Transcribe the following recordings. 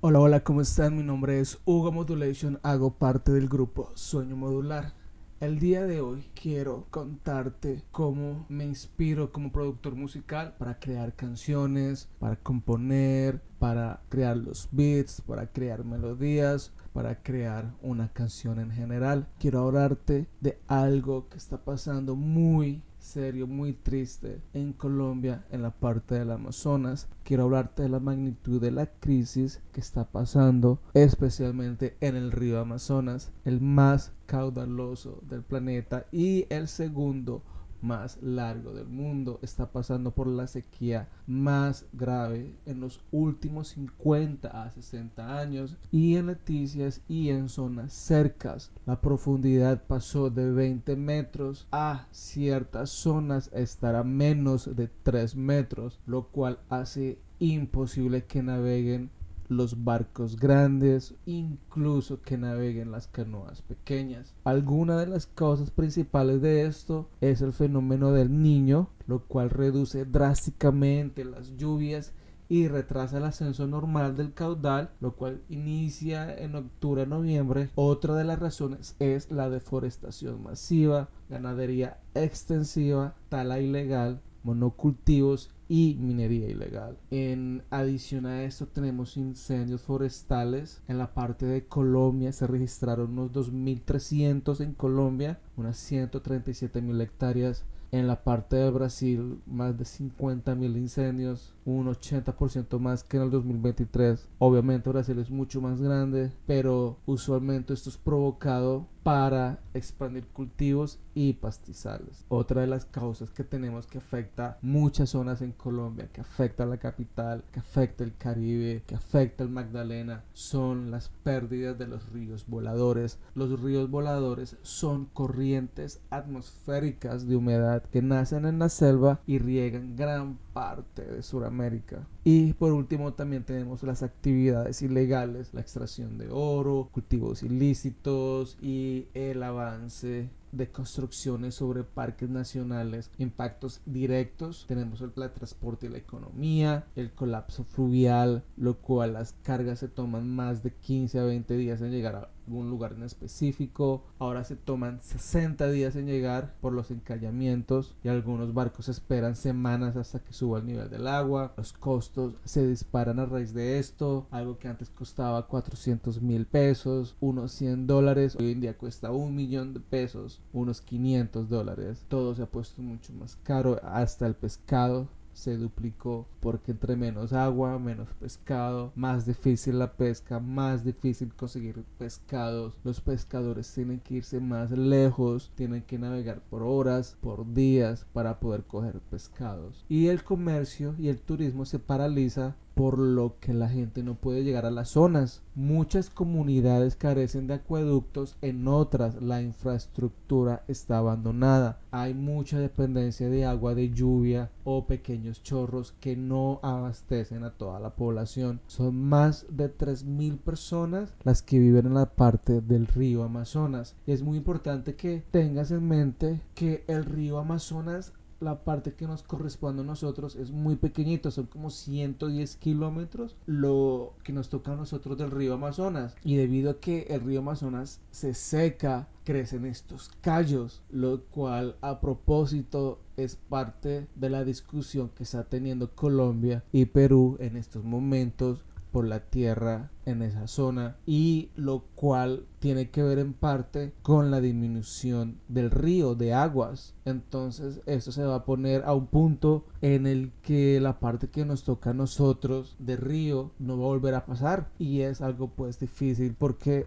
Hola, hola, ¿cómo están? Mi nombre es Hugo Modulation, hago parte del grupo Sueño Modular. El día de hoy quiero contarte cómo me inspiro como productor musical para crear canciones, para componer, para crear los beats, para crear melodías, para crear una canción en general. Quiero hablarte de algo que está pasando muy serio, muy triste en Colombia, en la parte del Amazonas. Quiero hablarte de la magnitud de la crisis que está pasando, especialmente en el río Amazonas, el más caudaloso del planeta y el segundo más largo del mundo. Está pasando por la sequía más grave en los últimos 50 a 60 años, y en Leticias y en zonas cercas la profundidad pasó de 20 metros a ciertas zonas estar a menos de 3 metros, lo cual hace imposible que naveguen los barcos grandes, incluso que naveguen las canoas pequeñas. Alguna de las causas principales de esto es el fenómeno del Niño, lo cual reduce drásticamente las lluvias y retrasa el ascenso normal del caudal, lo cual inicia en octubre-noviembre. Otra de las razones es la deforestación masiva, ganadería extensiva, tala ilegal, monocultivos y minería ilegal. En adición a esto tenemos incendios forestales. En la parte de Colombia se registraron unos 2.300 en Colombia, unas 137.000 hectáreas. En la parte de Brasil, más de 50.000 incendios, un 80% más que en el 2023. Obviamente Brasil es mucho más grande, pero usualmente esto es provocado para expandir cultivos y pastizales. Otra de las causas que tenemos que afecta muchas zonas en Colombia, que afecta a la capital, que afecta el Caribe, que afecta el Magdalena, son las pérdidas de los ríos voladores. Los ríos voladores son corrientes atmosféricas de humedad que nacen en la selva y riegan gran parte de Sudamérica. Y por último también tenemos las actividades ilegales, la extracción de oro, cultivos ilícitos y el avance de construcciones sobre parques nacionales. Impactos directos tenemos el transporte y la economía, el colapso fluvial, lo cual las cargas se toman más de 15 a 20 días en llegar a algún lugar en específico. Ahora se toman 60 días en llegar por los encallamientos, y algunos barcos esperan semanas hasta que suba el nivel del agua. Los costos se disparan a raíz de esto. Algo que antes costaba 400.000 pesos, unos $100, hoy en día cuesta 1.000.000 de pesos, unos $500. Todo se ha puesto mucho más caro, hasta el pescado se duplicó, porque entre menos agua, menos pescado, más difícil la pesca, más difícil conseguir pescados. Los pescadores tienen que irse más lejos, tienen que navegar por horas, por días para poder coger pescados. Y el comercio y el turismo se paraliza, por lo que la gente no puede llegar a las zonas. Muchas comunidades carecen de acueductos, en otras la infraestructura está abandonada. Hay mucha dependencia de agua de lluvia o pequeños chorros que no abastecen a toda la población. Son más de 3.000 personas las que viven en la parte del río Amazonas. Y es muy importante que tengas en mente que el río Amazonas, la parte que nos corresponde a nosotros, es muy pequeñito, son como 110 kilómetros lo que nos toca a nosotros del río Amazonas. Y debido a que el río Amazonas se seca, crecen estos callos, lo cual a propósito es parte de la discusión que está teniendo Colombia y Perú en estos momentos por la tierra en esa zona, y lo cual tiene que ver en parte con la disminución del río de aguas. Entonces esto se va a poner a un punto en el que la parte que nos toca a nosotros de río no va a volver a pasar, y es algo pues difícil, porque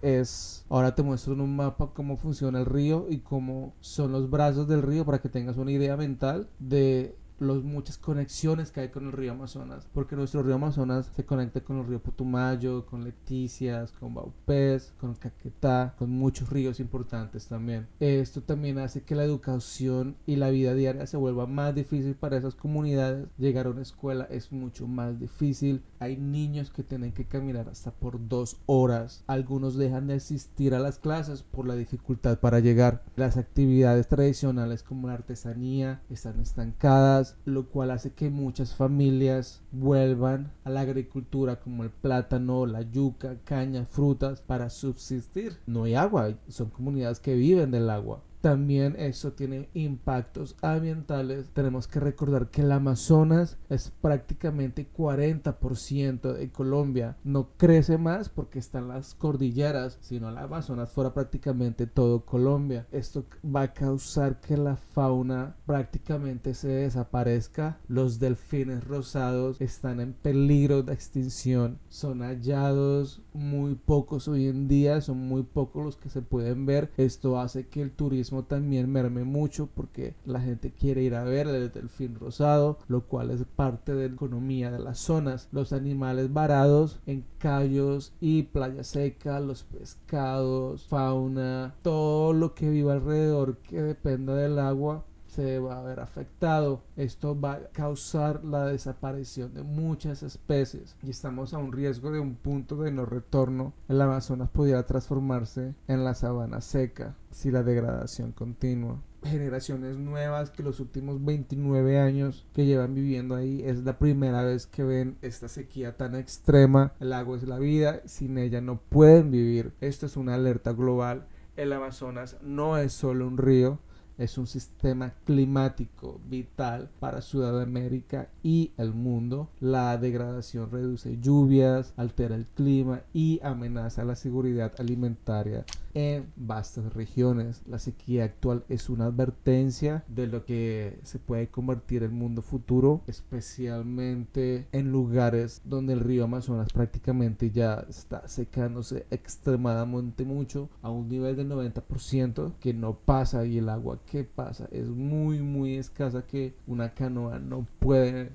ahora te muestro en un mapa cómo funciona el río y cómo son los brazos del río, para que tengas una idea mental de muchas conexiones que hay con el río Amazonas, porque nuestro río Amazonas se conecta con el río Putumayo, con Leticias, con Vaupés, con Caquetá, con muchos ríos importantes también. Esto también hace que la educación y la vida diaria se vuelva más difícil para esas comunidades. Llegar a una escuela es mucho más difícil. Hay niños que tienen que caminar hasta por 2 horas. Algunos dejan de asistir a las clases por la dificultad para llegar. Las actividades tradicionales como la artesanía están estancadas. sequías, lo cual hace que muchas familias vuelvan a la agricultura como el plátano, la yuca, caña, frutas para subsistir. No hay agua, son comunidades que viven del agua. También eso tiene impactos ambientales. Tenemos que recordar que el Amazonas es prácticamente 40% de Colombia. No crece más porque están las cordilleras, sino el Amazonas fuera prácticamente todo Colombia. Esto va a causar que la fauna prácticamente se desaparezca. Los delfines rosados están en peligro de extinción. Son hallados muy pocos hoy en día, son muy pocos los que se pueden ver. Esto hace que el turismo también merme mucho porque la gente quiere ir a ver el delfín rosado, lo cual es parte de la economía de las zonas. Los animales varados en cayos y playa seca, los pescados, fauna, todo lo que viva alrededor que dependa del agua se va a ver afectado. Esto va a causar la desaparición de muchas especies y estamos a un riesgo de un punto de no retorno. El Amazonas pudiera transformarse en la sabana seca si la degradación continúa. Generaciones nuevas que los últimos 29 años que llevan viviendo ahí es la primera vez que ven esta sequía tan extrema. El agua es la vida, sin ella no pueden vivir. Esto es una alerta global. El Amazonas no es solo un río, es un sistema climático vital para Sudamérica y el mundo. La degradación reduce lluvias, altera el clima y amenaza la seguridad alimentaria en vastas regiones. La sequía actual es una advertencia de lo que se puede convertir el mundo futuro, especialmente en lugares donde el río Amazonas prácticamente ya está secándose extremadamente mucho, a un nivel del 90% que no pasa, y el agua que pasa es muy escasa que una canoa no puede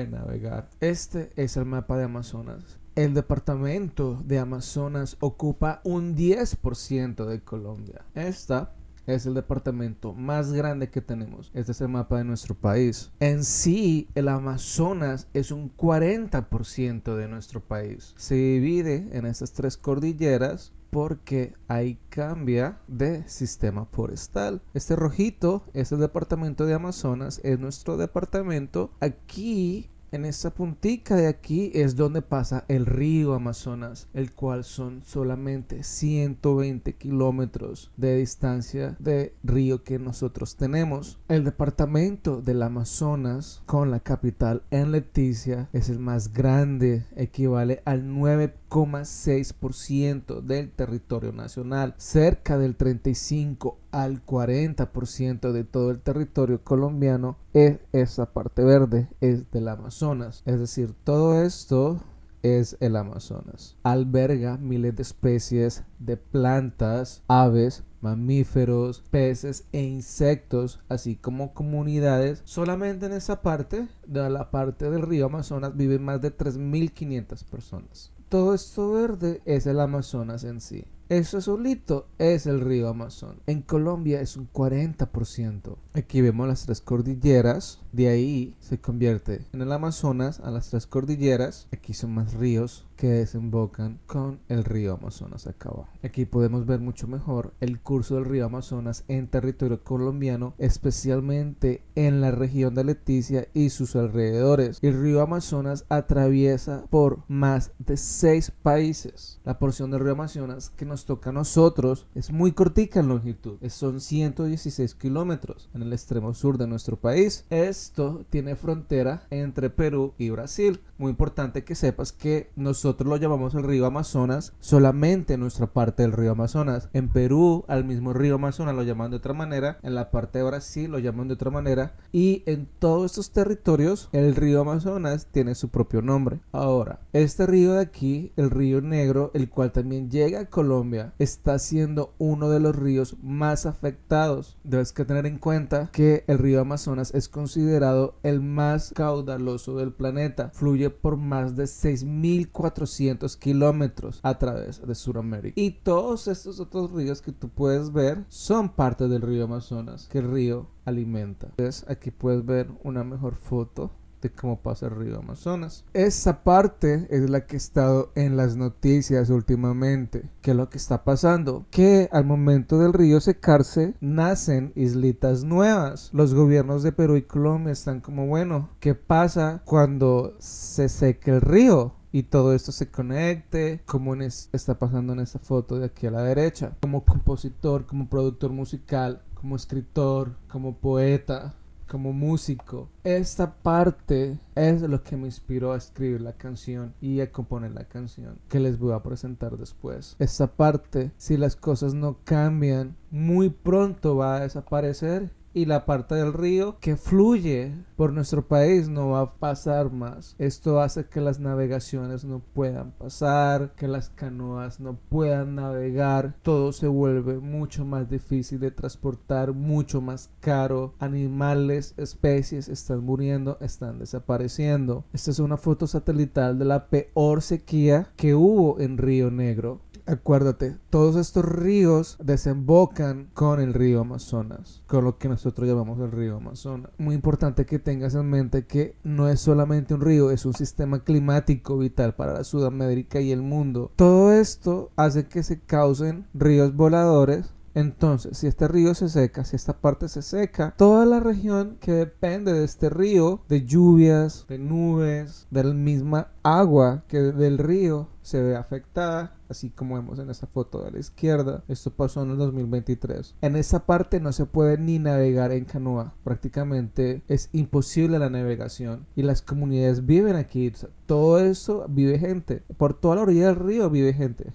navegar. Este es el mapa de Amazonas. El departamento de Amazonas ocupa un 10% de Colombia. Esta es el departamento más grande que tenemos. Este es el mapa de nuestro país. En sí, el Amazonas es un 40% de nuestro país. Se divide en estas tres cordilleras porque ahí cambia de sistema forestal. Este rojito es el departamento de Amazonas, es nuestro departamento. Aquí, en esta puntica de aquí, es donde pasa el río Amazonas, el cual son solamente 120 kilómetros de distancia de río que nosotros tenemos. El departamento del Amazonas, con la capital en Leticia, es el más grande, equivale al 9,6% del territorio nacional, cerca del 35 al 40% de todo el territorio colombiano. Es esa parte verde, es del Amazonas, es decir, todo esto es el Amazonas. Alberga miles de especies de plantas, aves, mamíferos, peces e insectos, así como comunidades. Solamente en esa parte, de la parte del río Amazonas, viven más de 3.500 personas. Todo esto verde es el Amazonas en sí. Eso solito es el río Amazonas. En Colombia es un 40%. Aquí vemos las tres cordilleras. De ahí se convierte en el Amazonas a las tres cordilleras. Aquí son más ríos que desembocan con el río Amazonas acá abajo. Aquí podemos ver mucho mejor el curso del río Amazonas en territorio colombiano, especialmente en la región de Leticia y sus alrededores. El río Amazonas atraviesa por más de 6 países. La porción del río Amazonas que nos toca a nosotros es muy cortica en longitud, son 116 kilómetros en el extremo sur de nuestro país. Esto tiene frontera entre Perú y Brasil. Muy importante que sepas que nosotros lo llamamos el río Amazonas solamente en nuestra parte del río Amazonas. En Perú al mismo río Amazonas lo llaman de otra manera, en la parte de Brasil lo llaman de otra manera, y en todos estos territorios el río Amazonas tiene su propio nombre. Ahora, este río de aquí, el río Negro, el cual también llega a Colombia, está siendo uno de los ríos más afectados. Debes que tener en cuenta que el río Amazonas es considerado el más caudaloso del planeta. Fluye por más de 6.400 kilómetros a través de Sudamérica. Y todos estos otros ríos que tú puedes ver son parte del río Amazonas, que el río alimenta. Entonces aquí puedes ver una mejor foto de cómo pasa el río Amazonas. Esa parte es la que ha estado en las noticias últimamente. ¿Qué es lo que está pasando? Que al momento del río secarse, nacen islitas nuevas. Los gobiernos de Perú y Colombia están como, bueno, ¿qué pasa cuando se seque el río? Y todo esto se conecte, como está pasando en esta foto de aquí a la derecha. Como compositor, como productor musical, como escritor, como poeta, como músico. Esta parte es lo que me inspiró a escribir la canción y a componer la canción que les voy a presentar después. Esta parte, si las cosas no cambian, muy pronto va a desaparecer. Y la parte del río que fluye por nuestro país no va a pasar más. Esto hace que las navegaciones no puedan pasar, que las canoas no puedan navegar. Todo se vuelve mucho más difícil de transportar, mucho más caro. Animales, especies están muriendo, están desapareciendo. Esta es una foto satelital de la peor sequía que hubo en Río Negro. Acuérdate, todos estos ríos desembocan con el río Amazonas, con lo que nosotros llamamos el río Amazonas. Muy importante que tengas en mente que no es solamente un río, es un sistema climático vital para la Sudamérica y el mundo. Todo esto hace que se causen ríos voladores. Entonces, si este río se seca, si esta parte se seca, toda la región que depende de este río, de lluvias, de nubes, de la misma agua que del río, se ve afectada, así como vemos en esa foto de la izquierda. Esto pasó en el 2023. En esa parte no se puede ni navegar en canoa, prácticamente es imposible la navegación y las comunidades viven aquí. O sea, todo eso vive gente, por toda la orilla del río vive gente,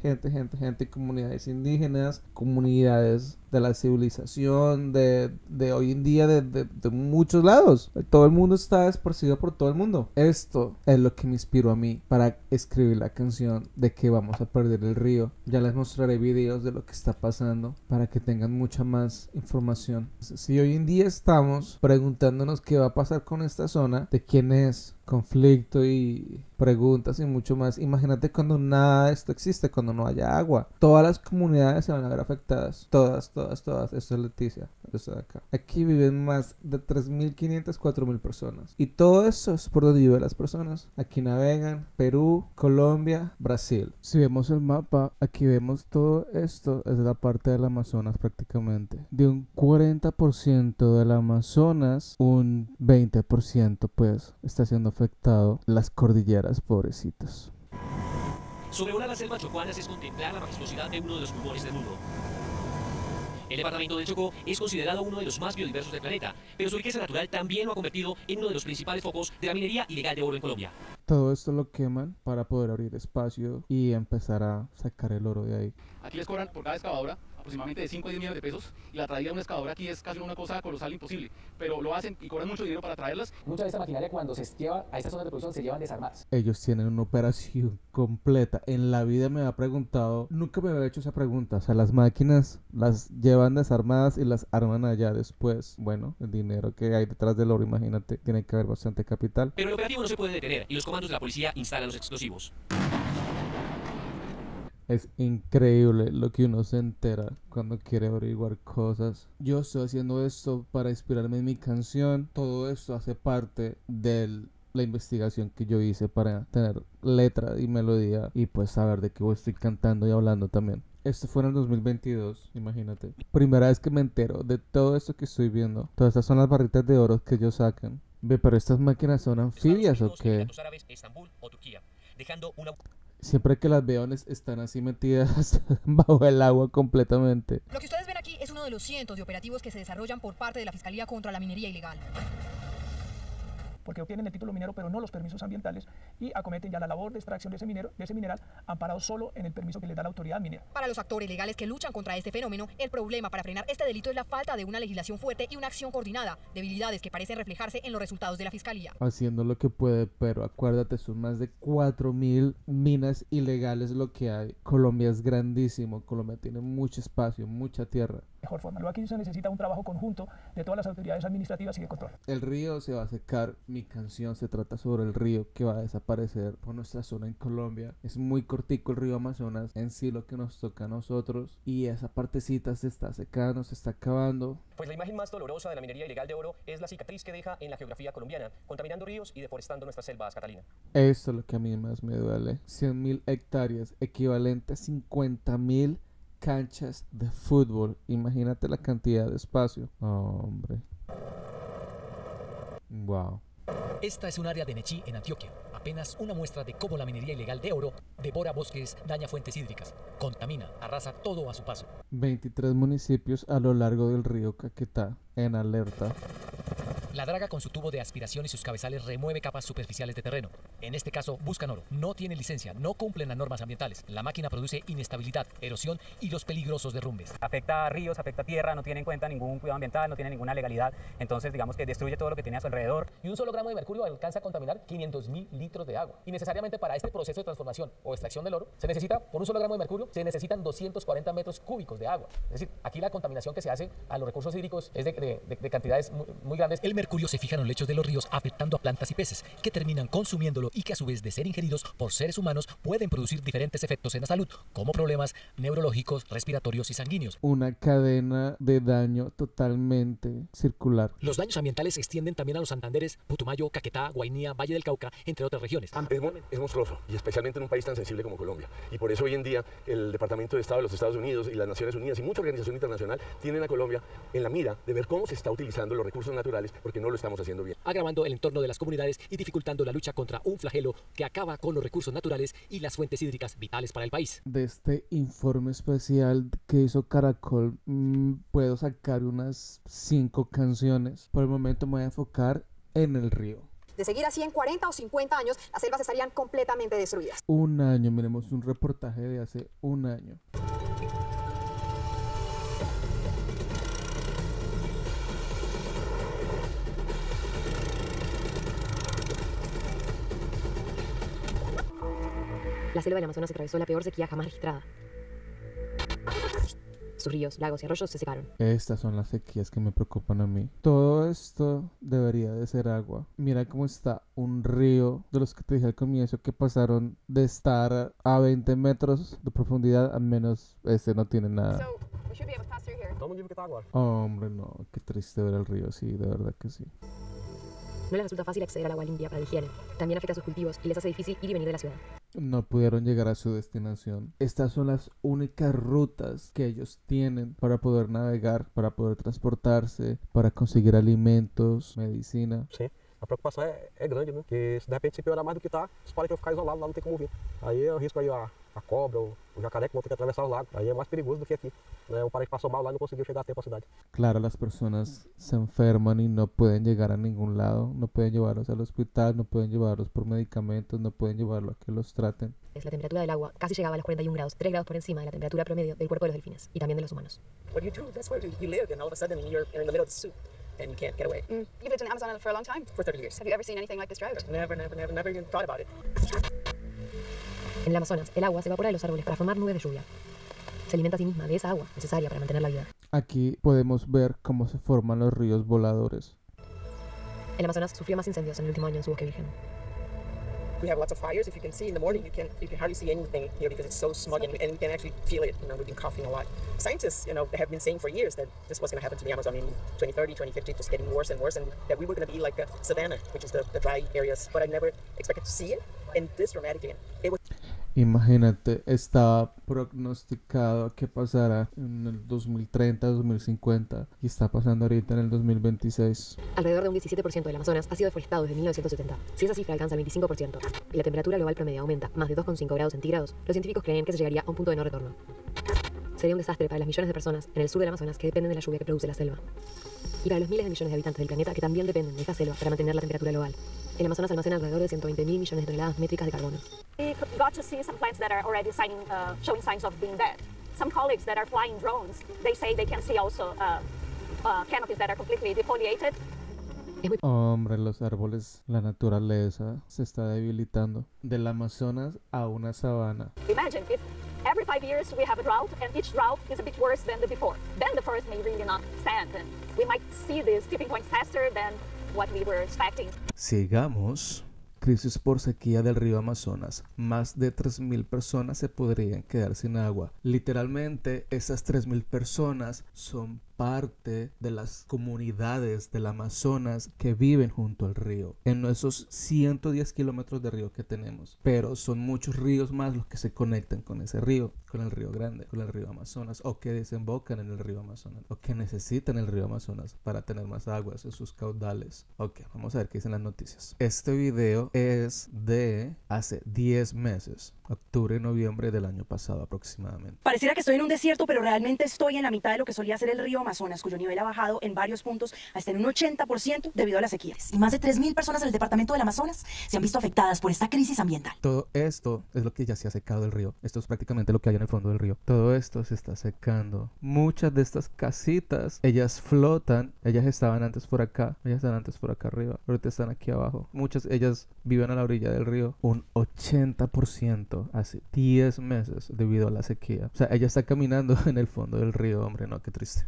comunidades indígenas, comunidades de la civilización de hoy en día de muchos lados. Todo el mundo está esparcido por todo el mundo. Esto es lo que me inspiró a mí para escribir la canción de que vamos a perder el río. Ya les mostraré videos de lo que está pasando para que tengan mucha más información. Si hoy en día estamos preguntándonos qué va a pasar con esta zona, de quién es, conflicto y preguntas y mucho más, imagínate cuando nada de esto existe, cuando no haya agua, todas las comunidades se van a ver afectadas, todas. Esto es Leticia, esto de acá. Aquí viven más de 3.500, 4.000 personas y todo eso es por donde viven las personas. Aquí navegan Perú, Colombia, Brasil. Si vemos el mapa, aquí vemos todo esto es la parte del Amazonas prácticamente. De un 40% del Amazonas, un 20% pues está siendo afectado las cordilleras, pobrecitos. Sobrevolar las selvas chocuanas es contemplar la majestuosidad de uno de los pulmones del mundo. El departamento del Chocó es considerado uno de los más biodiversos del planeta, pero su riqueza natural también lo ha convertido en uno de los principales focos de la minería ilegal de oro en Colombia. Todo esto lo queman para poder abrir espacio y empezar a sacar el oro de ahí. Aquí les cobran por cada excavadora aproximadamente de 5 a 10 millones de pesos y la traída de una excavadora aquí es casi una cosa colosal, imposible, pero lo hacen y cobran mucho dinero para traerlas. Mucha de esta maquinaria cuando se lleva a estas zonas de producción se llevan desarmadas. Ellos tienen una operación completa. En la vida me había preguntado, nunca me había hecho esa pregunta, o sea, las máquinas las llevan desarmadas y las arman allá después. Bueno, el dinero que hay detrás del oro, imagínate, tiene que haber bastante capital. Pero el operativo no se puede detener y los comandos de la policía instalan los explosivos. Es increíble lo que uno se entera cuando quiere averiguar cosas. Yo estoy haciendo esto para inspirarme en mi canción. Todo esto hace parte de la investigación que yo hice para tener letra y melodía y pues saber de qué estoy cantando y hablando también. Esto fue en el 2022, imagínate. Primera vez que me entero de todo esto que estoy viendo. Todas estas son las barritas de oro que ellos sacan. Ve, pero estas máquinas son anfibias o qué? Siempre que las veo están así metidas bajo el agua completamente. Lo que ustedes ven aquí es uno de los cientos de operativos que se desarrollan por parte de la Fiscalía contra la minería ilegal. Porque obtienen el título minero pero no los permisos ambientales y acometen ya la labor de extracción de ese mineral amparado solo en el permiso que les da la autoridad minera. Para los actores legales que luchan contra este fenómeno, el problema para frenar este delito es la falta de una legislación fuerte y una acción coordinada, debilidades que parecen reflejarse en los resultados de la Fiscalía. Haciendo lo que puede, pero acuérdate, son más de 4.000 minas ilegales lo que hay. Colombia es grandísimo, Colombia tiene mucho espacio, mucha tierra. mejor forma. Luego aquí se necesita un trabajo conjunto de todas las autoridades administrativas y de control. El río se va a secar. Mi canción se trata sobre el río que va a desaparecer por nuestra zona en Colombia. Es muy cortico el río Amazonas, en sí lo que nos toca a nosotros, y esa partecita se está secando, se está acabando. Pues la imagen más dolorosa de la minería ilegal de oro es la cicatriz que deja en la geografía colombiana, contaminando ríos y deforestando nuestras selvas, Catalina. Esto es lo que a mí más me duele. 100.000 hectáreas, equivalente a 50.000 canchas de fútbol. Imagínate la cantidad de espacio. Oh, hombre. Wow. Esta es un área de Nechí, en Antioquia. Apenas una muestra de cómo la minería ilegal de oro devora bosques, daña fuentes hídricas, contamina, arrasa todo a su paso. 23 municipios a lo largo del río Caquetá en alerta. La draga con su tubo de aspiración y sus cabezales remueve capas superficiales de terreno. En este caso buscan oro. No tienen licencia, no cumplen las normas ambientales. La máquina produce inestabilidad, erosión y los peligrosos derrumbes. Afecta a ríos, afecta a tierra, no tiene en cuenta ningún cuidado ambiental, no tiene ninguna legalidad. Entonces digamos que destruye todo lo que tiene a su alrededor. Y un solo gramo de mercurio alcanza a contaminar 500.000 litros de agua. Y necesariamente para este proceso de transformación o extracción del oro, se necesita, por un solo gramo de mercurio, se necesitan 240 metros cúbicos de agua. Es decir, aquí la contaminación que se hace a los recursos hídricos es de cantidades muy grandes. El mercurio se fija en los lechos de los ríos, afectando a plantas y peces, que terminan consumiéndolo y que a su vez de ser ingeridos por seres humanos pueden producir diferentes efectos en la salud, como problemas neurológicos, respiratorios y sanguíneos. Una cadena de daño totalmente circular. Los daños ambientales se extienden también a los Santanderes, Putumayo, Caquetá, Guainía, Valle del Cauca, entre otras regiones. Es monstruoso, y especialmente en un país tan sensible como Colombia. Y por eso hoy en día el Departamento de Estado de los Estados Unidos y las Naciones Unidas y mucha organización internacional tienen a Colombia en la mira de ver cómo se está utilizando los recursos naturales, porque no lo estamos haciendo bien. Agravando el entorno de las comunidades y dificultando la lucha contra un flagelo que acaba con los recursos naturales y las fuentes hídricas vitales para el país. De este informe especial que hizo Caracol, puedo sacar unas 5 canciones. Por el momento me voy a enfocar en el río. De seguir así en 40 o 50 años, las selvas estarían completamente destruidas. Un año, miremos un reportaje de hace un año. La selva del Amazonas atravesó la peor sequía jamás registrada. Sus ríos, lagos y arroyos se secaron. Estas son las sequías que me preocupan a mí. Todo esto debería de ser agua. Mira cómo está un río de los que te dije al comienzo, que pasaron de estar a 20 metros de profundidad a menos. Este no tiene nada. Oh, hombre, no. Qué triste ver el río, sí, de verdad que sí. No les resulta fácil acceder al agua limpia para la higiene. También afecta a sus cultivos y les hace difícil ir y venir de la ciudad. No pudieron llegar a su destinación. Estas son las únicas rutas que ellos tienen para poder navegar, para poder transportarse, para conseguir alimentos, medicina. Sim, a preocupação é grande, né? Porque se de repente se piorar mais do que tá, os pares vão ficar isolados lá, não tem como vir. Aí é o risco aí a cobra, o jacaré que vão ter que atravessar os lagos. Aí é mais perigoso do que aqui, né? O pare que passou mal lá e não conseguiu chegar a tempo à cidade. Claro, las personas se enferman y no pueden llegar a ningún lado, no pueden llevarlos al hospital, no pueden llevarlos por medicamentos, no pueden llevarlos a que los traten. La temperatura del agua casi llegaba a los 41 grados, 3 grados por encima de la temperatura promedio del cuerpo de los delfines y también de los humanos. What do you do? That's where you live, and all of a sudden you're in the middle of the soup. And you can't get away. You've lived in the Amazon for a long time? For 30 years. Have you ever seen anything like this drought? Never even thought about it. En el Amazonas, el agua se evapora de los árboles para formar nubes de lluvia. Se alimenta a sí misma de esa agua necesaria para mantener la vida. Aquí podemos ver cómo se forman los ríos voladores. El Amazonas sufrió más incendios en el último año en su bosque virgen. We have lots of fires. If you can see in the morning, you can hardly see anything here because it's so smug, and we can actually feel it. We've been coughing a lot. Scientists, they have been saying for years that this was going to happen to the Amazon in 2030, 2050, just getting worse and worse, and that we were going to be like a savanna, which is the dry areas. But I never expected to see it in this dramatic again. It was. Imagínate, estaba prognosticado que pasara en el 2030, 2050 y está pasando ahorita en el 2026. Alrededor de un 17% del Amazonas ha sido deforestado desde 1970. Si esa cifra alcanza el 25% y la temperatura global promedio aumenta más de 2,5 grados centígrados, los científicos creen que se llegaría a un punto de no retorno. Sería un desastre para las millones de personas en el sur del Amazonas que dependen de la lluvia que produce la selva. Y para los miles de millones de habitantes del planeta que también dependen de esta selva para mantener la temperatura global. El Amazonas almacena alrededor de 120.000 millones de toneladas métricas de carbono. We got to see some plants that are already showing signs of being dead. Some colleagues that are flying drones, they say they can see also canopies that are completely defoliated. Hombre, los árboles, la naturaleza se está debilitando. Del Amazonas a una sabana. Imagine if every 5 years we have a drought, and each drought is a bit worse than the before. Then the forest may really not stand, and we might see these tipping points faster than what we were expecting. Sigamos. Crisis por sequía del río Amazonas. Más de 3.000 personas se podrían quedar sin agua. Literalmente, esas 3.000 personas son parte de las comunidades del Amazonas que viven junto al río, en esos 110 kilómetros de río que tenemos. Pero son muchos ríos más los que se conectan con ese río, con el río Grande, con el río Amazonas, o que desembocan en el río Amazonas, o que necesitan el río Amazonas para tener más aguas en sus caudales. Ok, vamos a ver qué dicen las noticias. Este video es de hace 10 meses. Octubre y noviembre del año pasado aproximadamente. Pareciera que estoy en un desierto, pero realmente estoy en la mitad de lo que solía ser el río Amazonas, cuyo nivel ha bajado en varios puntos hasta en un 80% debido a las sequías. Y más de 3.000 personas en el departamento del Amazonas se han visto afectadas por esta crisis ambiental. Todo esto es lo que ya se ha secado del río. Esto es prácticamente lo que hay en el fondo del río. Todo esto se está secando. Muchas de estas casitas, ellas flotan. Ellas estaban antes por acá. Ellas estaban antes por acá arriba. Ahorita están aquí abajo. Muchas ellas viven a la orilla del río. Un 80% hace 10 meses debido a la sequía. O sea, ella está caminando en el fondo del río, hombre, no, qué triste.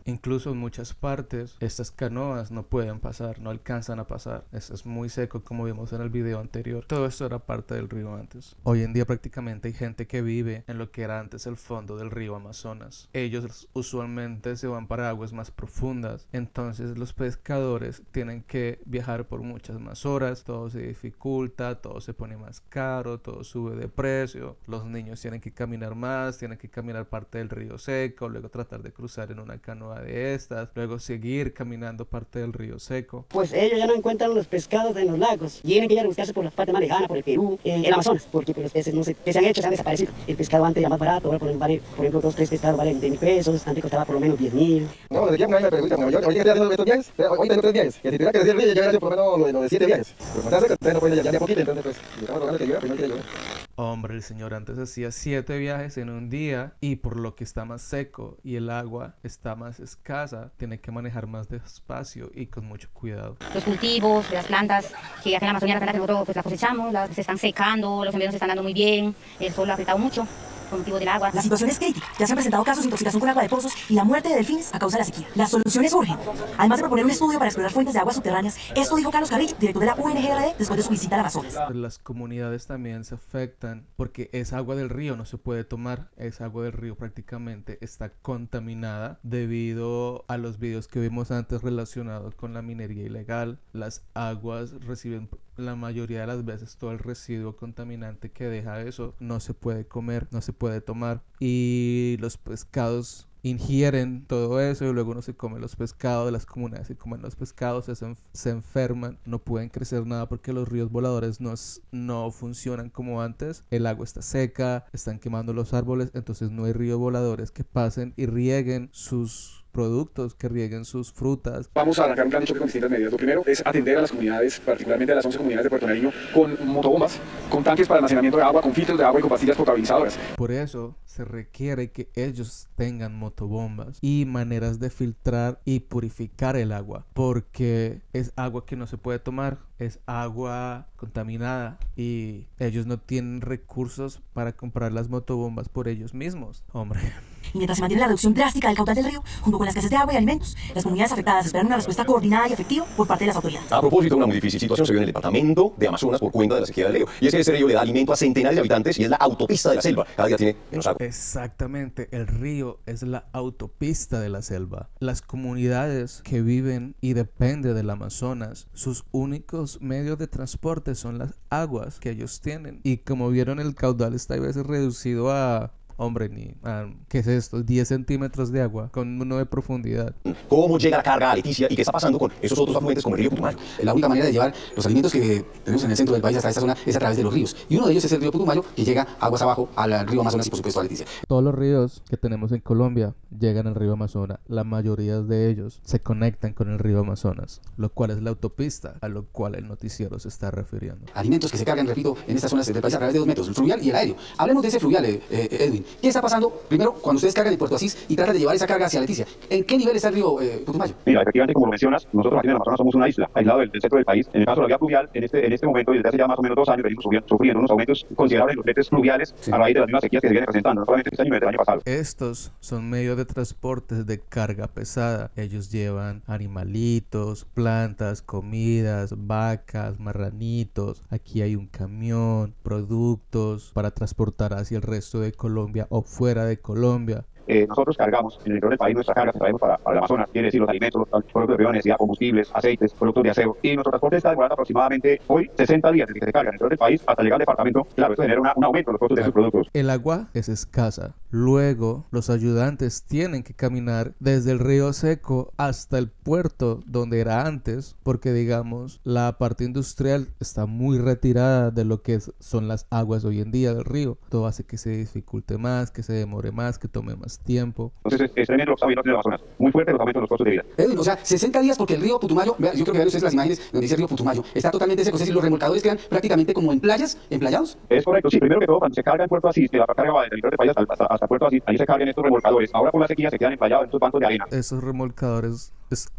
Incluso en muchas partes estas canoas no pueden pasar, no alcanzan a pasar. Eso es muy seco, como vimos en el video anterior. Todo esto era parte del río antes. Hoy en día prácticamente hay gente que vive en lo que era antes el fondo del río Amazonas. Ellos usualmente se van para aguas más profundas. Entonces los pescadores tienen que viajar por muchas más horas. Todo se dificulta, todo se pone más caro, todo sube de precio. Los niños tienen que caminar más, tienen que caminar parte del río seco, luego tratar de cruzar en una canoa de estas, luego seguir caminando parte del río seco. Pues ellos ya no encuentran los pescados en los lagos, tienen que ir a buscarse por la parte más lejana, por el Perú, el Amazonas, porque pues, los peces no que se han hecho, se han desaparecido. El pescado antes era más barato, ahora vale, por ejemplo, 2 o 3 pescados valen 20.000 pesos, antes costaba por lo menos 10.000. No, desde ya me pregunta, yo estoy haciendo estos viajes, hoy tengo 3 viajes, y si tuviera que decir el río, ya hubiera por lo menos lo de 7 viajes. Pues no te hace que no puede ya de poquito, entonces pues, estamos rogando que llueva, pero no quiere llover. Hombre, el señor antes hacía 7 viajes en un día, y por lo que está más seco y el agua está más escasa, tiene que manejar más despacio y con mucho cuidado. Los cultivos, las plantas que aquí en la Amazonía, la planta que nosotros pues, las cosechamos, se están secando, los inviernos se están dando muy bien, el sol ha afectado mucho con motivo del agua. La situación es crítica, ya se han presentado casos de intoxicación con agua de pozos y la muerte de delfines a causa de la sequía. Las soluciones urgen. Además de proponer un estudio para explorar fuentes de aguas subterráneas, esto dijo Carlos Carrillo, director de la UNGRD, después de su visita al Amazonas. Las comunidades también se afectan porque esa agua del río no se puede tomar. Esa agua del río prácticamente está contaminada debido a los videos que vimos antes relacionados con la minería ilegal. Las aguas reciben la mayoría de las veces todo el residuo contaminante que deja eso. No se puede comer, no se puede tomar, y los pescados ingieren todo eso y luego uno se come los pescados. Las comunidades se comen los pescados, se enferman, no pueden crecer nada porque los ríos voladores no funcionan como antes. El agua está seca, están quemando los árboles, entonces no hay ríos voladores que pasen y rieguen sus productos, que rieguen sus frutas. Vamos a arrancar un plan de choque con distintas medidas. Lo primero es atender a las comunidades, particularmente a las 11 comunidades de Puerto Nariño, con motobombas, con tanques para almacenamiento de agua, con filtros de agua y con pastillas potabilizadoras. Por eso se requiere que ellos tengan motobombas y maneras de filtrar y purificar el agua, porque es agua que no se puede tomar, es agua contaminada y ellos no tienen recursos para comprar las motobombas por ellos mismos. Hombre. Y mientras se mantiene la reducción drástica del caudal del río, junto con la escasez de agua y alimentos, las comunidades afectadas esperan una respuesta coordinada y efectiva por parte de las autoridades. A propósito, una muy difícil situación se vive en el departamento de Amazonas por cuenta de la sequía del río. Y es que ese río le da alimento a centenares de habitantes y es la autopista de la selva. Cada día tiene menos agua. Exactamente, el río es la autopista de la selva. Las comunidades que viven y dependen del Amazonas, sus únicos medios de transporte son las aguas que ellos tienen. Y como vieron, el caudal está a veces reducido a... Hombre, ¿qué es esto? 10 centímetros de agua con 1 de profundidad. ¿Cómo llega la carga a Leticia y qué está pasando con esos otros afluentes como el río Putumayo? La única manera de llevar los alimentos que tenemos en el centro del país hasta esta zona es a través de los ríos. Y uno de ellos es el río Putumayo, que llega aguas abajo al río Amazonas y por supuesto a Leticia. Todos los ríos que tenemos en Colombia llegan al río Amazonas. La mayoría de ellos se conectan con el río Amazonas, lo cual es la autopista a lo cual el noticiero se está refiriendo. Alimentos que se cargan, repito, en estas zonas del país a través de 2 métodos, el fluvial y el aéreo. Hablemos de ese fluvial, Edwin. ¿Qué está pasando? Primero, cuando ustedes cargan en Puerto Asís y tratan de llevar esa carga hacia Leticia, ¿en qué nivel está el río Putumayo? Mira, efectivamente, como lo mencionas, nosotros aquí en el Amazonas somos una isla, aislado del centro del país. En el caso de la vía fluvial, en este momento, y desde hace ya más o menos 2 años, venimos sufriendo unos aumentos considerables en los fletes fluviales a raíz de las mismas sequías que se vienen presentando, no solamente este año, sino desde el año pasado. Estos son medios de transporte de carga pesada. Ellos llevan animalitos, plantas, comidas, vacas, marranitos. Aquí hay un camión, productos para transportar hacia el resto de Colombia o fuera de Colombia. Nosotros cargamos en el interior del país nuestras cargas que traemos para el Amazonas, quiere decir los alimentos, los productos de primera necesidad, combustibles, aceites, productos de aseo. Y nuestro transporte está demorando aproximadamente hoy 60 días desde que se carga en el interior del país hasta llegar al departamento. Claro, esto genera un aumento en los costos de esos productos. El agua es escasa. Luego, los ayudantes tienen que caminar desde el río seco hasta el puerto donde era antes, porque digamos, la parte industrial está muy retirada de lo que son las aguas hoy en día del río. Todo hace que se dificulte más, que se demore más, que tome más tiempo. Entonces es tremendo lo que está viendo en el Amazonas. Muy fuerte los aumentos de los costos de vida. Edwin, o sea, 60 días porque el río Putumayo, yo creo que vean ustedes las imágenes donde dice el río Putumayo, está totalmente seco, es decir, los remolcadores quedan prácticamente como en playas, emplayados. Es correcto, sí, primero que todo, cuando se carga en Puerto Asís, que la carga va desde el interior del país hasta Puerto Asís, ahí se cargan estos remolcadores. Ahora por la sequía se quedan emplayados en estos bancos de arena. Esos remolcadores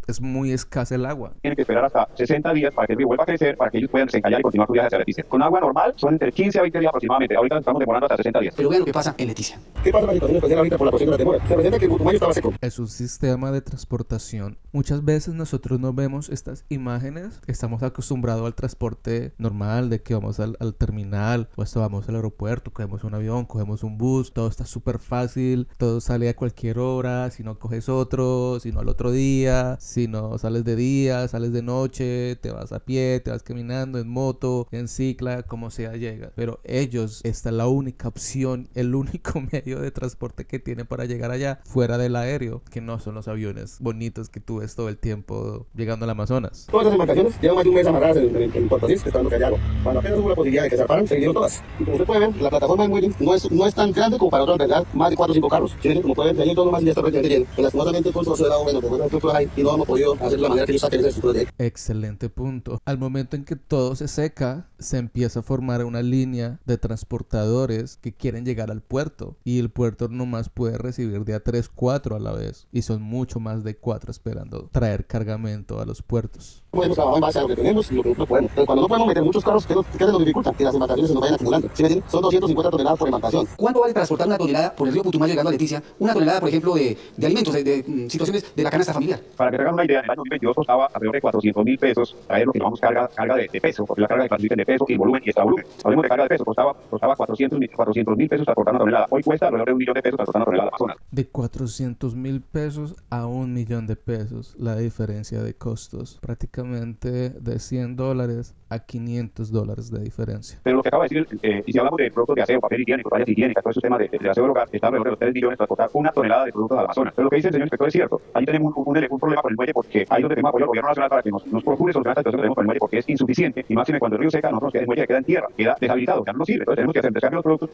es muy escasa el agua. Tienen que esperar hasta 60 días para que el río vuelva a crecer, para que ellos puedan desencallar y continuar su viaje hacia Leticia. Con agua normal son entre 15 a 20 días aproximadamente. Ahorita estamos demorando hasta 60 días. Pero vean lo que pasa en Leticia. ¿Qué pasa con la situación especial ahorita por la posición de la demora? Se presenta que el Putumayo estaba seco. Es un sistema de transportación. Muchas veces nosotros no vemos estas imágenes. Estamos acostumbrados al transporte normal de que vamos al terminal o hasta vamos al aeropuerto, cogemos un avión, cogemos un bus, todo está súper fácil, todo sale a cualquier hora, si no coges otro, si no al otro día, si no sales de día, sales de noche, te vas a pie, te vas caminando en moto, en cicla, como sea llega. Pero ellos, esta es la única opción, el único medio de transporte que tienen para llegar allá, fuera del aéreo, que no son los aviones bonitos que tú ves todo el tiempo llegando al Amazonas. Todas las embarcaciones llevan más de un mes amarradas en Puerto Asís, esperando que haya agua. Cuando apenas hubo la posibilidad de que zarparan, se vinieron todas. Y como usted puede ver, la plataforma del muelle no es tan grande como para otro albergar más de 4 o 5 carros. ¿Sí? Como pueden ver, ahí todo más y ya está prácticamente lleno. Pero lastimosamente, por eso se ha dado menos de buenas estructuras ahí y no hemos podido hacer de la manera que ellos saquen esas estructuras de ahí. Excelente punto. Al momento en que todo se seca, se empieza a formar una línea de transportadores que quieren llegar al puerto. Y el puerto nomás puede recibir de a 3, 4 a la vez. Y son mucho más de 4 esperando traer cargamento a los puertos. Podemos trabajar en base a lo que tenemos y lo que no podemos. Pero cuando no podemos meter muchos carros, ¿qué nos dificulta? Que las embarcaciones se nos vayan acumulando. ¿Sí me entienden? Son 250 toneladas por embarcación. ¿Cuánto vale transportar una tonelada por el río Putumayo llegando a Leticia? Una tonelada, por ejemplo, de alimentos, de situaciones de la canasta familiar. Para que se hagan una idea, en el año 2022 costaba alrededor de 400.000 pesos traer lo que llamamos carga de peso, porque la carga se clasifica de peso y volumen y extravolumen. Hablemos de carga de peso, costaba 400.000 pesos transportar una tonelada. Hoy cuesta alrededor de 1 millón de pesos transportar una tonelada de Amazonas. De 400.000 pesos a 1 millón de pesos, la diferencia de costos. Prácticamente de $100 a $500 de diferencia. Pero lo que acaba de decir, y si hablamos de productos de aseo, papel higiénico, toallas higiénicas, todos esos temas de aseo del hogar, está alrededor de los 3 millones transportar una tonelada de productos al Amazonas. Pero lo que dice el señor inspector es cierto. Ahí tenemos un problema con el muelle porque ahí donde tenemos apoyo al gobierno nacional para que nos procure solucionar esta situación que tenemos con el muelle porque es insuficiente y máxime cuando el río seca, nosotros el muelle queda en tierra, queda deshabilitado, ya no nos sirve. Entonces tenemos que hacer descargar los productos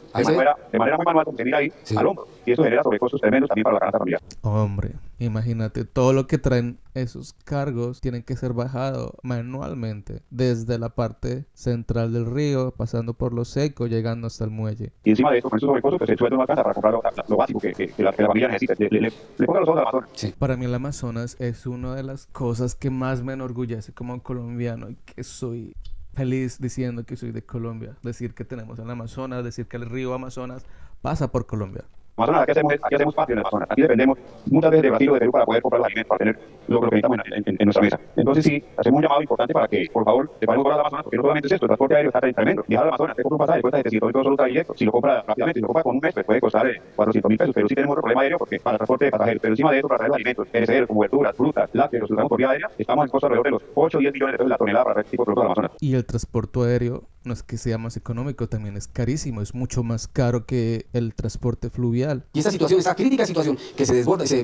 de manera muy manual, como se mira ahí, al hombro. Y eso genera sobrecostos tremendos también para la canasta familiar. Hombre, imagínate, todo lo que traen esos cargos tienen que ser bajados manualmente desde la parte central del río, pasando por lo seco, llegando hasta el muelle. Y encima de eso, con esos sobrecostos, pues el sueldo no alcanza para comprar lo básico que la familia necesita. Le ponga los ojos al Amazonas. Sí. Para mí el Amazonas es una de las cosas que más me enorgullece como colombiano y que soy feliz diciendo que soy de Colombia. Decir que tenemos el Amazonas, decir que el río Amazonas pasa por Colombia. Amazonas, aquí hacemos patio en el Amazonas. Aquí dependemos muchas veces de Brasil o de Perú para poder comprar los alimentos, para tener lo que necesitamos en nuestra mesa. Entonces sí, hacemos un llamado importante para que, por favor, separemos por el Amazonas, porque no solamente es esto, el transporte aéreo está tremendo. Viajar al Amazonas, te compra un pasaje, cuesta 700.000 pesos solo trayecto. Si lo compra rápidamente, si lo compra con un mes, pues puede costar 400.000 pesos. Pero sí tenemos otro problema aéreo porque para el transporte de pasajeros. Pero encima de eso, para traer los alimentos, perecederos, como verduras, frutas, lácteos, los usamos por vía aérea, estamos en costo alrededor de los 8 o 10 millones de pesos la tonelada para este tipo de productos al Amazonas. Y el transporte aéreo no es que sea más económico, también es carísimo, es mucho más caro que el transporte fluvial. Y esta situación, esta crítica situación que se desborda, se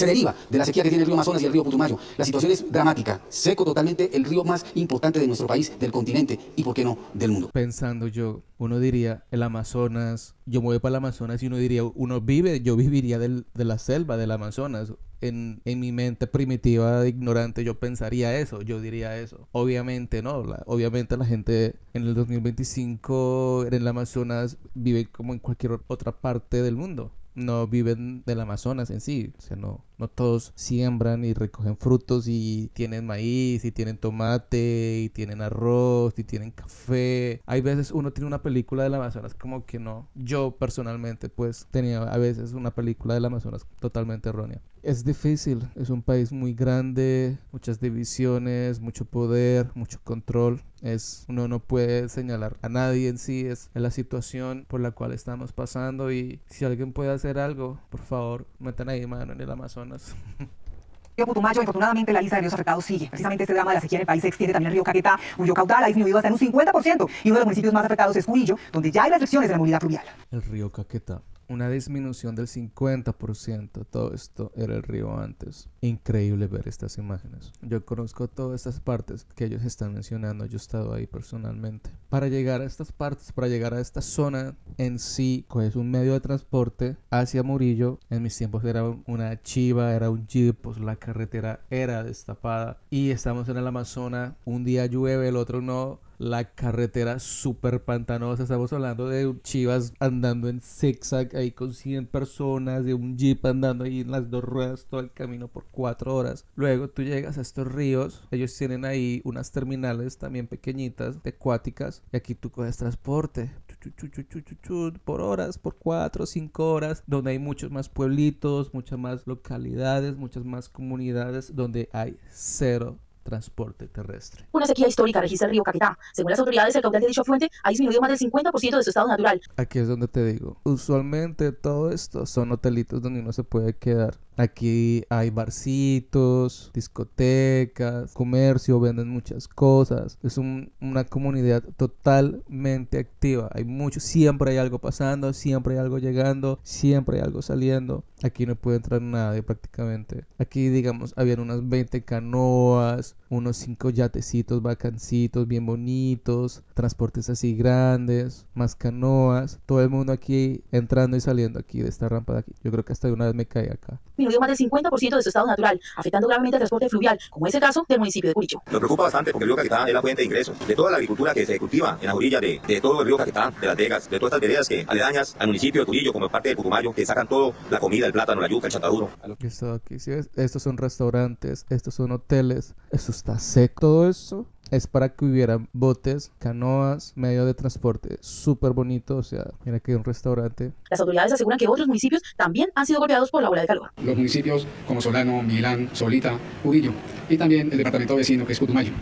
deriva de la sequía que tiene el río Amazonas y el río Putumayo. La situación es dramática, seco totalmente el río más importante de nuestro país, del continente y, ¿por qué no?, del mundo. Pensando uno diría, el Amazonas, yo me voy para el Amazonas y uno diría, yo viviría de la selva del Amazonas. en mi mente primitiva, ignorante, yo pensaría eso, yo diría eso. Obviamente no, obviamente la gente en el 2025 en el Amazonas vive como en cualquier otra parte del mundo. No viven del Amazonas en sí, o sea, no todos siembran y recogen frutos y tienen maíz y tienen tomate y tienen arroz y tienen café. Hay veces uno tiene una película del Amazonas como que no. Yo personalmente pues tenía a veces una película del Amazonas totalmente errónea. Es difícil, es un país muy grande, muchas divisiones, mucho poder, mucho control. Uno no puede señalar a nadie en sí, es la situación por la cual estamos pasando, y si alguien puede hacer algo, por favor, metan ahí mano en el Amazonas. Río Putumayo, infortunadamente la lista de ríos afectados sigue. Precisamente este drama de la sequía en el país se extiende también al río Caquetá, cuyo caudal ha disminuido hasta en un 50%, y uno de los municipios más afectados es Curillo, donde ya hay restricciones de la movilidad fluvial. El río Caquetá. Una disminución del 50%. Todo esto era el río antes. Increíble ver estas imágenes. Yo conozco todas estas partes que ellos están mencionando. Yo he estado ahí personalmente. Para llegar a estas partes, para llegar a esta zona en sí, coges un medio de transporte hacia Murillo. En mis tiempos era una chiva, era un jeep, pues la carretera era destapada. Y estamos en el Amazonas. Un día llueve, el otro no. La carretera súper pantanosa. Estamos hablando de chivas andando en zigzag ahí con 100 personas, de un jeep andando ahí en las dos ruedas todo el camino por 4 horas. Luego tú llegas a estos ríos. Ellos tienen ahí unas terminales también pequeñitas, acuáticas, y aquí tú coges transporte por horas, por 4 o 5 horas, donde hay muchos más pueblitos, muchas más localidades, muchas más comunidades donde hay cero transporte terrestre. Una sequía histórica registra el río Caquetá. Según las autoridades, el caudal de dicho afluente ha disminuido más del 50% de su estado natural. Aquí es donde te digo, usualmente todo esto son hotelitos donde uno se puede quedar. Aquí hay barcitos, discotecas, comercio, venden muchas cosas. Es una comunidad totalmente activa. Hay mucho, siempre hay algo pasando, siempre hay algo llegando, siempre hay algo saliendo. Aquí no puede entrar nadie prácticamente. Aquí, digamos, habían unas 20 canoas, unos 5 yatecitos bacancitos, bien bonitos, transportes así grandes, más canoas. Todo el mundo aquí entrando y saliendo aquí de esta rampa de aquí. Yo creo que hasta de una vez me caí acá. Disminuyó más del 50% de su estado natural, afectando gravemente el transporte fluvial, como es el caso del municipio de Curillo. Nos preocupa bastante porque el río Caquetá es la fuente de ingresos de toda la agricultura que se cultiva en las orillas de todo el río Caquetá, de Las Vegas, de todas estas veredas que aledañas al municipio de Curillo, como parte del Putumayo, que sacan todo, la comida, el plátano, la yuca, el chantaduro. Aquí, ¿sí ves? Estos son restaurantes, estos son hoteles, esto está seco. Todo eso es para que hubieran botes, canoas, medio de transporte súper bonito. O sea, mira que hay un restaurante. Las autoridades aseguran que otros municipios también han sido golpeados por la ola de calor. Los municipios como Solano, Milán, Solita, Curillo, y también el departamento vecino que es Putumayo.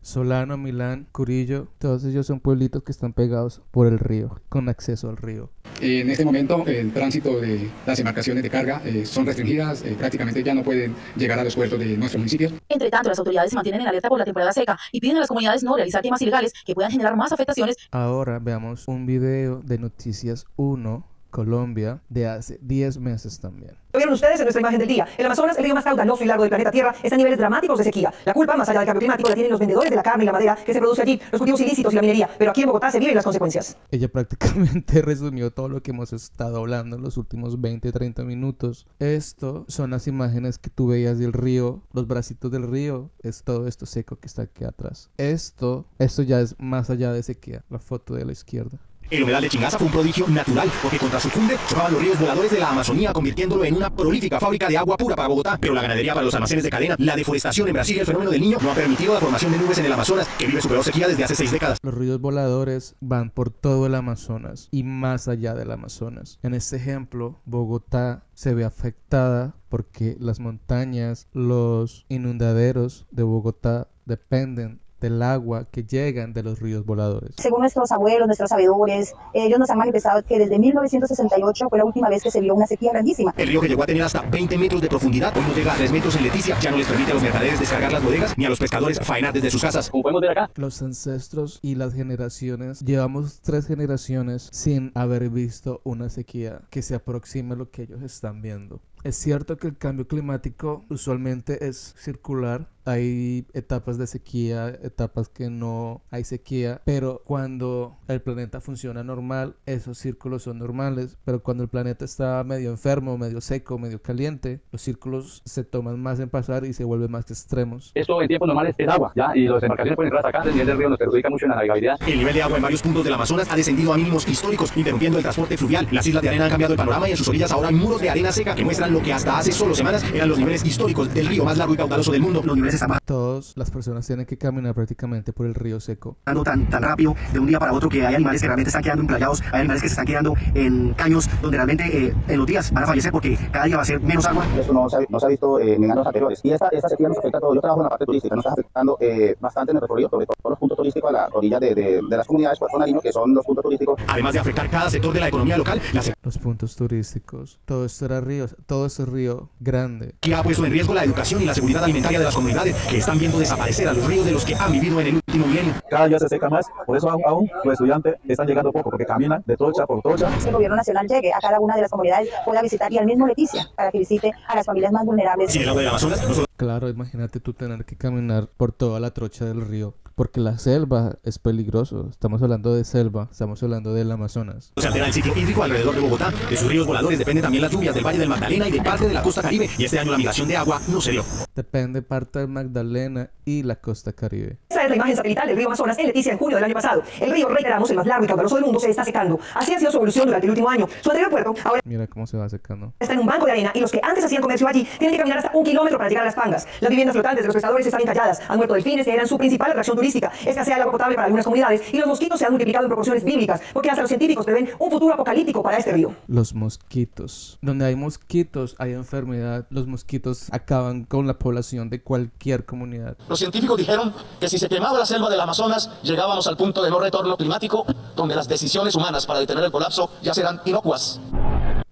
Solano, Milán, Curillo, todos ellos son pueblitos que están pegados por el río, con acceso al río. En este momento el tránsito de las embarcaciones de carga son restringidas, prácticamente ya no pueden llegar a los puertos de nuestros municipios. Entre tanto, las autoridades se mantienen en alerta por la temporada seca y piden a las comunidades no realizar quemas ilegales que puedan generar más afectaciones. Ahora veamos un video de Noticias 1 Colombia de hace 10 meses también. Lo vieron ustedes en nuestra imagen del día. El Amazonas, el río más caudaloso y largo del planeta Tierra, está a niveles dramáticos de sequía. La culpa, más allá del cambio climático, la tienen los vendedores de la carne y la madera que se produce allí, los cultivos ilícitos y la minería. Pero aquí en Bogotá se viven las consecuencias. Ella prácticamente resumió todo lo que hemos estado hablando en los últimos 20-30 minutos. Esto son las imágenes que tú veías del río, los bracitos del río. Es todo esto seco que está aquí atrás. Esto ya es más allá de sequía. La foto de la izquierda. El humedal de Chingaza fue un prodigio natural, porque contra su cumbre chocaban los ríos voladores de la Amazonía, convirtiéndolo en una prolífica fábrica de agua pura para Bogotá. Pero la ganadería para los almacenes de cadena, la deforestación en Brasil y el fenómeno del Niño no ha permitido la formación de nubes en el Amazonas, que vive su peor sequía desde hace 6 décadas. Los ríos voladores van por todo el Amazonas y más allá del Amazonas. En este ejemplo, Bogotá se ve afectada porque las montañas, los inundaderos de Bogotá dependen del agua que llegan de los ríos voladores. Según nuestros abuelos, nuestros sabedores, ellos nos han manifestado que desde 1968 fue la última vez que se vio una sequía grandísima. El río, que llegó a tener hasta 20 metros de profundidad, hoy no llega a 3 metros en Leticia, ya no les permite a los mercaderes descargar las bodegas ni a los pescadores faenar desde sus casas. Como podemos ver acá, los ancestros y las generaciones, llevamos 3 generaciones sin haber visto una sequía que se aproxime a lo que ellos están viendo. Es cierto que el cambio climático usualmente es circular. Hay etapas de sequía, etapas que no hay sequía, pero cuando el planeta funciona normal, esos círculos son normales, pero cuando el planeta está medio enfermo, medio seco, medio caliente, los círculos se toman más en pasar y se vuelven más extremos. Esto en tiempos normales es agua, ¿ya? Y las embarcaciones pueden entrar hasta acá, el nivel del río nos perjudica mucho en la navegabilidad. El nivel de agua en varios puntos del Amazonas ha descendido a mínimos históricos, interrumpiendo el transporte fluvial. Las islas de arena han cambiado el panorama y en sus orillas ahora hay muros de arena seca que muestran lo que hasta hace solo semanas eran los niveles históricos del río más largo y caudaloso del mundo. Los niveles están Todas las personas tienen que caminar prácticamente por el río seco. tan rápido de un día para otro que hay animales que realmente están quedando emplayados, hay animales que se están quedando en caños donde realmente en los días van a fallecer porque cada día va a ser menos agua. Esto no se ha visto en años anteriores y esta sequía nos afecta a todo. Yo trabajo en la parte turística, nos está afectando bastante en el recorrido, sobre todo los puntos turísticos a la orilla de las comunidades puertonarinas, que son los puntos turísticos. Además de afectar cada sector de la economía local, los puntos turísticos, todo esto era ríos, todo ese río grande. Que ha puesto en riesgo la educación y la seguridad alimentaria de las comunidades que están viendo desaparecer a los ríos de los que han vivido en el último milenio. Cada día se seca más, por eso aún los estudiantes están llegando poco, porque caminan de trocha por trocha. El gobierno nacional llegue a cada una de las comunidades, pueda visitar, y al mismo Leticia, para que visite a las familias más vulnerables. Sí, el agua del Amazonas no solo... Claro, imagínate tú tener que caminar por toda la trocha del río, porque la selva es peligroso. Estamos hablando de selva, estamos hablando del Amazonas. Se altera el ciclo hídrico alrededor de Bogotá. De sus ríos voladores dependen también las lluvias del Valle del Magdalena y de parte de la costa Caribe. Y este año la migración de agua no se dio. Depende parte del Magdalena y la costa Caribe. Esta es la imagen satelital del río Amazonas en Leticia en junio del año pasado. El río, reiteramos, el más largo y caudaloso del mundo, se está secando. Así ha sido su evolución durante el último año. Su anterior puerto ahora Mira cómo se va secando. está en un banco de arena y los que antes hacían comercio allí tienen que caminar hasta 1 kilómetro para llegar a las pangas. Las viviendas flotantes de los pescadores están encalladas. Han muerto delfines que eran su principal atracción turística. Escasea el agua potable para algunas comunidades y los mosquitos se han multiplicado en proporciones bíblicas porque hasta los científicos prevén un futuro apocalíptico para este río. Los mosquitos. Donde hay mosquitos hay enfermedad. Los mosquitos acaban con la población de cualquier comunidad. Los científicos dijeron que si se quemaba la selva del Amazonas, llegábamos al punto de no retorno climático, donde las decisiones humanas para detener el colapso ya serán inocuas.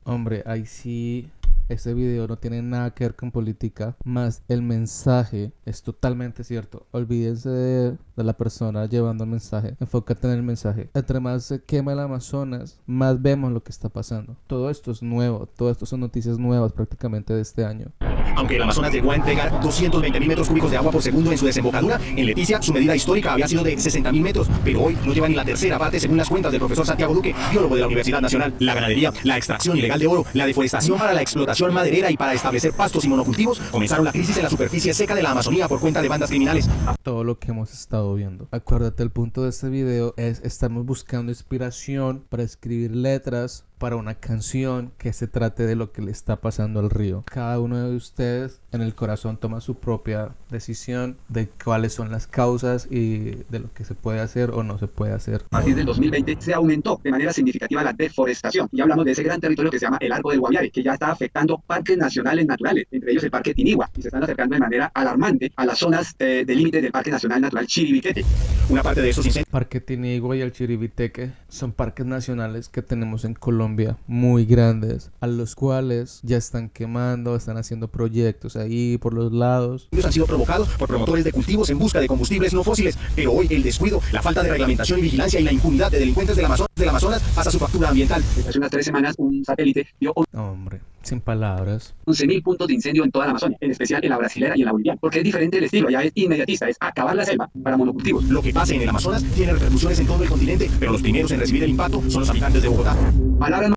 Hombre, ahí sí, este video no tiene nada que ver con política, más el mensaje es totalmente cierto. Olvídense de la persona llevando el mensaje, enfócate en el mensaje. Entre más se quema el Amazonas, más vemos lo que está pasando. Todo esto es nuevo, todo esto son noticias nuevas prácticamente de este año. Aunque el Amazonas llegó a entregar 220.000 metros cúbicos de agua por segundo en su desembocadura, en Leticia su medida histórica había sido de 60.000 metros, pero hoy no lleva ni la tercera parte según las cuentas del profesor Santiago Duque, biólogo de la Universidad Nacional. La ganadería, la extracción ilegal de oro, la deforestación para la explotación maderera y para establecer pastos y monocultivos comenzaron la crisis en la superficie seca de la Amazonía por cuenta de bandas criminales. Todo lo que hemos estado viendo. Acuérdate, el punto de este video es estamos buscando inspiración para escribir letras para una canción que se trate de lo que le está pasando al río. Cada uno de ustedes en el corazón toma su propia decisión de cuáles son las causas y de lo que se puede hacer o no se puede hacer. A partir del 2020 se aumentó de manera significativa la deforestación. Y hablamos de ese gran territorio que se llama el Arco del Guaviare, que ya está afectando parques nacionales naturales, entre ellos el Parque Tinigua, y se están acercando de manera alarmante a las zonas de límite del Parque Nacional Natural Chiribiquete. Una parte de estos incendios. Parque Tinigua y el Chiribiteque son parques nacionales que tenemos en Colombia muy grandes, a los cuales ya están quemando, están haciendo proyectos ahí por los lados. Ellos han sido provocados por promotores de cultivos en busca de combustibles no fósiles, pero hoy el descuido, la falta de reglamentación y vigilancia y la impunidad de delincuentes del Amazonas pasa su factura ambiental. Hace unas 3 semanas un satélite vio Hombre, sin palabras. 11.000 puntos de incendio en toda la Amazonia, en especial en la brasilera y en la boliviana, porque es diferente el estilo, ya es inmediatista, es acabar la selva para monocultivos. Lo que pase en el Amazonas tiene repercusiones en todo el continente, pero los primeros en recibir el impacto son los habitantes de Bogotá.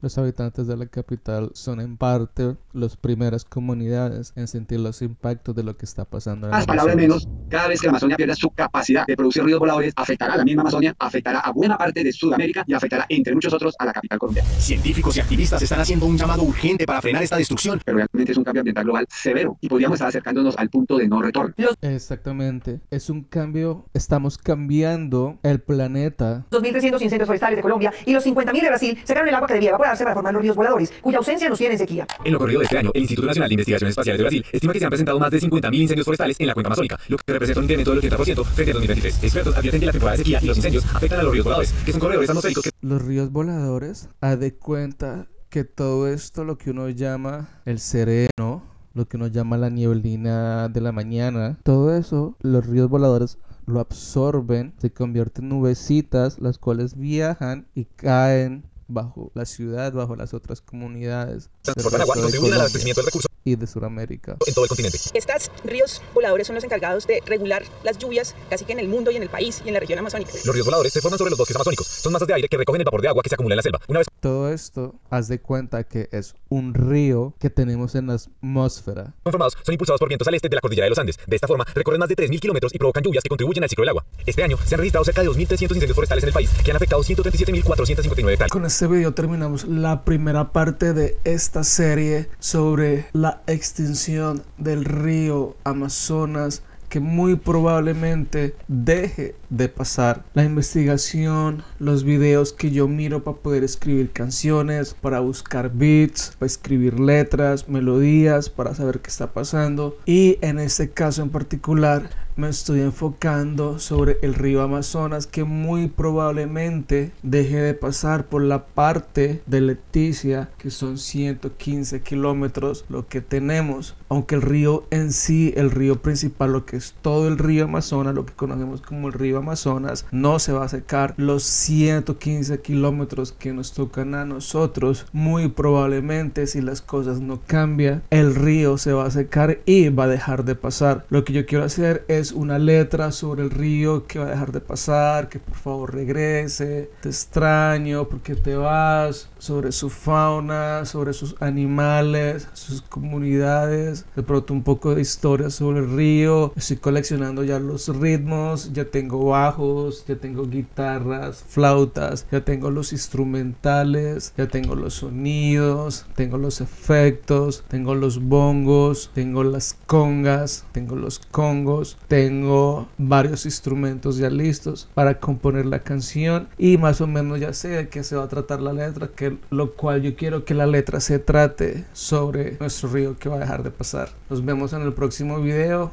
Los habitantes de la capital son en parte las primeras comunidades en sentir los impactos de lo que está pasando en el Más palabras menos, cada vez que la Amazonia pierda su capacidad de producir ríos voladores, afectará a la misma Amazonia, afectará a buena parte de Sudamérica y afectará, entre muchos otros, a la capital colombiana. Científicos y activistas están haciendo un llamado urgente para frenar esta destrucción. Pero realmente es un cambio ambiental global severo y podríamos estar acercándonos al punto de no retorno. Exactamente, es un cambio, estamos cambiando el planeta. 2.300 incendios forestales de Colombia y los 50.000 de Brasil sacaron el agua que debía evaporarse para formar los ríos voladores, cuya ausencia nos tiene en sequía. En lo corrido de este año, el Instituto Nacional de Investigaciones Espaciales de Brasil estima que se han presentado más de 50.000 incendios forestales en la cuenca amazónica, lo que representa un incremento del 80% frente a 2023. Expertos advierten que la temporada de sequía y los incendios afectan a los ríos voladores, que son corredores atmosféricos que... Los ríos voladores, haz de cuenta que todo esto, lo que uno llama el sereno, lo que uno llama la nieblina de la mañana, todo eso, los ríos voladores lo absorben, se convierten en nubecitas, las cuales viajan y caen bajo la ciudad, bajo las otras comunidades Transportan agua y contribuyen al abastecimiento del recurso y de Sudamérica. en todo el continente. Estos ríos voladores son los encargados de regular las lluvias casi que en el mundo y en el país y en la región amazónica. Los ríos voladores se forman sobre los bosques amazónicos. Son masas de aire que recogen el vapor de agua que se acumula en la selva. Una vez Todo esto, haz de cuenta que es un río que tenemos en la atmósfera. conformados, son impulsados por vientos al este de la cordillera de los Andes. De esta forma, recorren más de 3.000 kilómetros y provocan lluvias que contribuyen al ciclo del agua. Este año se han registrado cerca de 2.300 incendios forestales en el país que han afectado 137.459 hectáreas. Con este video terminamos la primera parte de esta serie sobre la extinción del río Amazonas, que muy probablemente deje de pasar. La investigación, los videos que yo miro para poder escribir canciones, para buscar beats, para escribir letras, melodías, para saber qué está pasando. Y en este caso en particular me estoy enfocando sobre el río Amazonas, que muy probablemente deje de pasar por la parte de Leticia, que son 115 kilómetros lo que tenemos. Aunque el río en sí, el río principal, lo que es todo el río Amazonas, lo que conocemos como el río Amazonas, no se va a secar. Los 115 kilómetros que nos tocan a nosotros, muy probablemente, si las cosas no cambian, el río se va a secar y va a dejar de pasar. Lo que yo quiero hacer es una letra sobre el río que va a dejar de pasar, que por favor regrese, te extraño, porque te vas, sobre su fauna, sobre sus animales, sus comunidades, de pronto un poco de historia sobre el río. Estoy coleccionando ya los ritmos, ya tengo bajos, ya tengo guitarras, flautas, ya tengo los instrumentales, ya tengo los sonidos, tengo los efectos, tengo los bongos, tengo las congas, tengo los congos, tengo varios instrumentos ya listos para componer la canción, y más o menos ya sé de qué se va a tratar la letra, que lo cual yo quiero que la letra se trate sobre nuestro río que va a dejar de pasar. Nos vemos en el próximo video.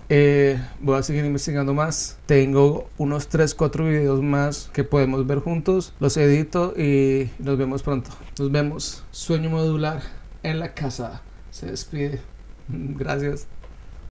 Voy a seguir investigando más. Tengo unos 3-4 videos más que podemos ver juntos. Los edito y nos vemos pronto. Nos vemos. Sueño Modular en la casa se despide. Gracias.